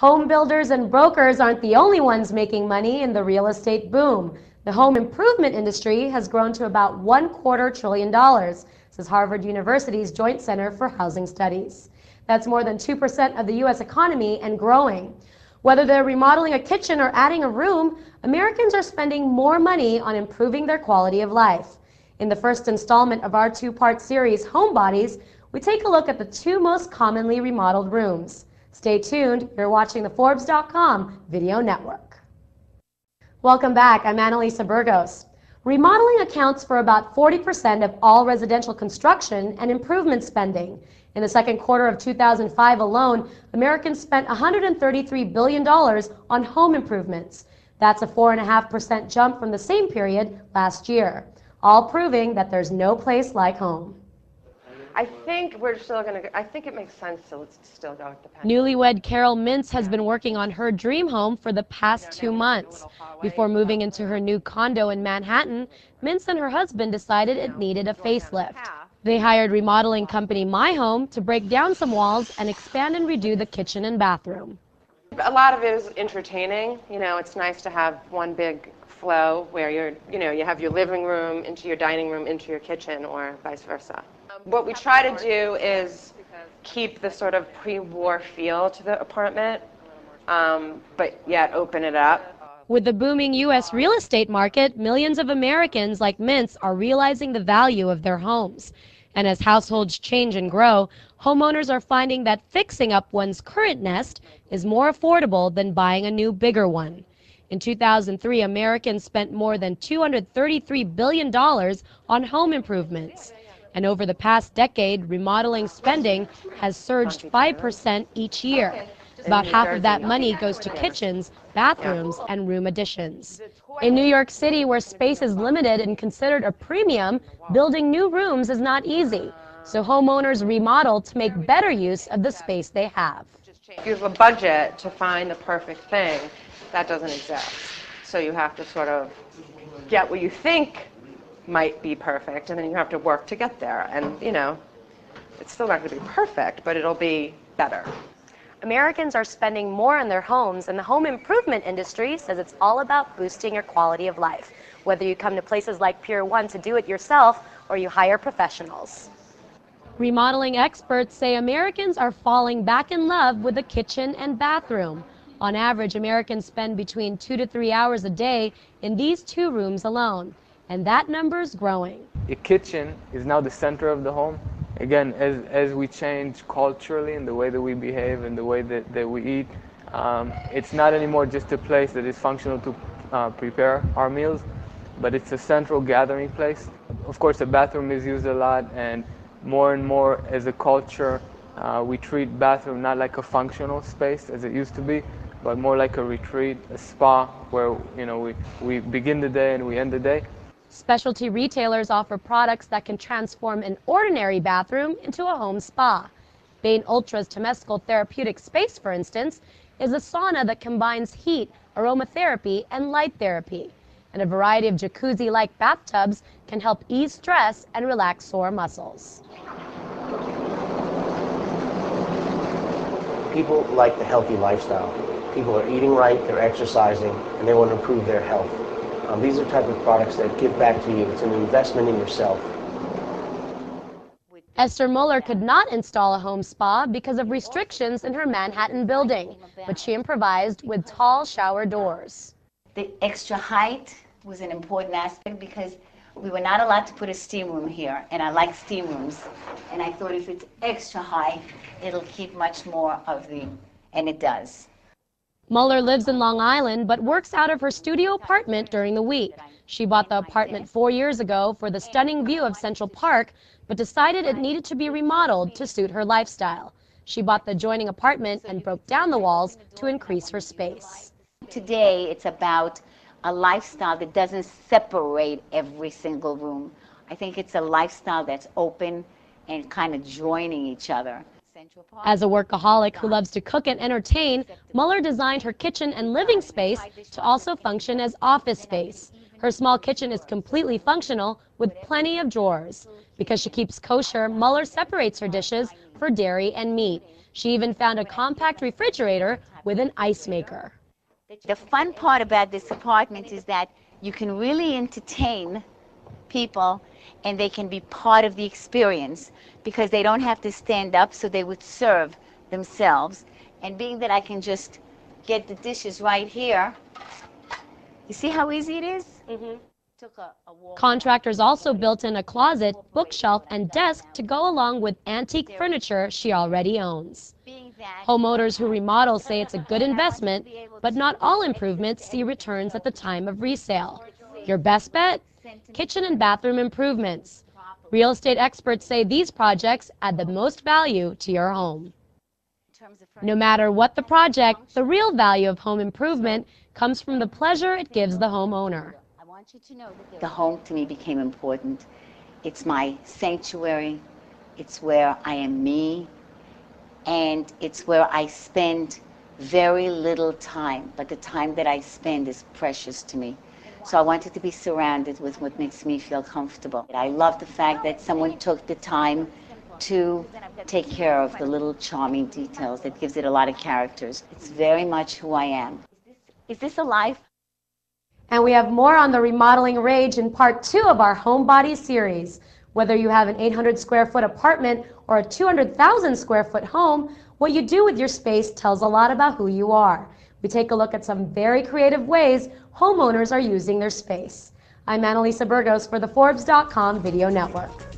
Home builders and brokers aren't the only ones making money in the real estate boom. The home improvement industry has grown to about $250 billion, says Harvard University's Joint Center for Housing Studies. That's more than 2% of the U.S. economy and growing. Whether they're remodeling a kitchen or adding a room, Americans are spending more money on improving their quality of life. In the first installment of our two-part series, Homebodies, we take a look at the two most commonly remodeled rooms. Stay tuned. You're watching the Forbes.com Video Network. Welcome back. I'm Annalisa Burgos. Remodeling accounts for about 40% of all residential construction and improvement spending. In the second quarter of 2005 alone, Americans spent $133 billion on home improvements. That's a 4.5% jump from the same period last year, all proving that there's no place like home. I think we're still going to, I think it makes sense to still go with the pen. Newlywed Carol Mintz has been working on her dream home for the past 2 months. Before moving into her new condo in Manhattan, Mintz and her husband decided it needed a facelift. They hired remodeling company MyHome to break down some walls and expand and redo the kitchen and bathroom. A lot of it is entertaining. You know, it's nice to have one big flow where you have your living room into your dining room into your kitchen or vice versa. What we try to do is keep the sort of pre-war feel to the apartment, but yet open it up. With the booming U.S. real estate market, millions of Americans like Mintz are realizing the value of their homes. And as households change and grow, homeowners are finding that fixing up one's current nest is more affordable than buying a new, bigger one. In 2003, Americans spent more than $233 billion on home improvements. And over the past decade, remodeling spending has surged 5% each year. About half of that money goes to kitchens, bathrooms, and room additions. In New York City, where space is limited and considered a premium, building new rooms is not easy. So homeowners remodel to make better use of the space they have. If you have a budget to find the perfect thing, that doesn't exist. So you have to sort of get what you think might be perfect, and then you have to work to get there. And, you know, it's still not going to be perfect, but it'll be better. Americans are spending more on their homes, and the home improvement industry says it's all about boosting your quality of life, whether you come to places like Pier 1 to do it yourself or you hire professionals. Remodeling experts say Americans are falling back in love with the kitchen and bathroom. On average, Americans spend between 2 to 3 hours a day in these two rooms alone, and that number is growing. The kitchen is now the center of the home. Again, as we change culturally in the way that we behave and the way that we eat, it's not anymore just a place that is functional to prepare our meals, but it's a central gathering place. Of course, the bathroom is used a lot, and more as a culture, we treat bathroom not like a functional space as it used to be, but more like a retreat, a spa, where we begin the day and we end the day. Specialty retailers offer products that can transform an ordinary bathroom into a home spa. Bain Ultra's Temescal Therapeutic Space, for instance, is a sauna that combines heat, aromatherapy, and light therapy. And a variety of jacuzzi-like bathtubs can help ease stress and relax sore muscles. People like the healthy lifestyle. People are eating right, they're exercising, and they want to improve their health. These are the type of products that give back to you. It's an investment in yourself. Esther Muller could not install a home spa because of restrictions in her Manhattan building, but she improvised with tall shower doors. The extra height was an important aspect because we were not allowed to put a steam room here, and I like steam rooms. And I thought if it's extra high, it'll keep much more of and it does. Muller lives in Long Island but works out of her studio apartment during the week. She bought the apartment 4 years ago for the stunning view of Central Park, but decided it needed to be remodeled to suit her lifestyle. She bought the adjoining apartment and broke down the walls to increase her space. Today, it's about a lifestyle that doesn't separate every single room. I think it's a lifestyle that's open and kind of joining each other. As a workaholic who loves to cook and entertain, Muller designed her kitchen and living space to also function as office space. Her small kitchen is completely functional with plenty of drawers. Because she keeps kosher, Muller separates her dishes for dairy and meat. She even found a compact refrigerator with an ice maker. The fun part about this apartment is that you can really entertain people and they can be part of the experience because they don't have to stand up, so they would serve themselves. And being that I can just get the dishes right here, you see how easy it is? Mm-hmm. Contractors also built in a closet, bookshelf, and desk to go along with antique furniture she already owns. Homeowners who remodel say it's a good investment, but not all improvements see returns at the time of resale. Your best bet? Kitchen and bathroom improvements. Real estate experts say these projects add the most value to your home. No matter what the project, the real value of home improvement comes from the pleasure it gives the homeowner. The home to me became important. It's my sanctuary. It's where I am me. And it's where I spend very little time, but the time that I spend is precious to me. So I wanted to be surrounded with what makes me feel comfortable. I love the fact that someone took the time to take care of the little charming details. That gives it a lot of characters. It's very much who I am. Is this alive? And we have more on the remodeling rage in part 2 of our Homebody series. Whether you have an 800 square foot apartment or a 200,000 square foot home, what you do with your space tells a lot about who you are. We take a look at some very creative ways homeowners are using their space. I'm Annalisa Burgos for the Forbes.com Video Network.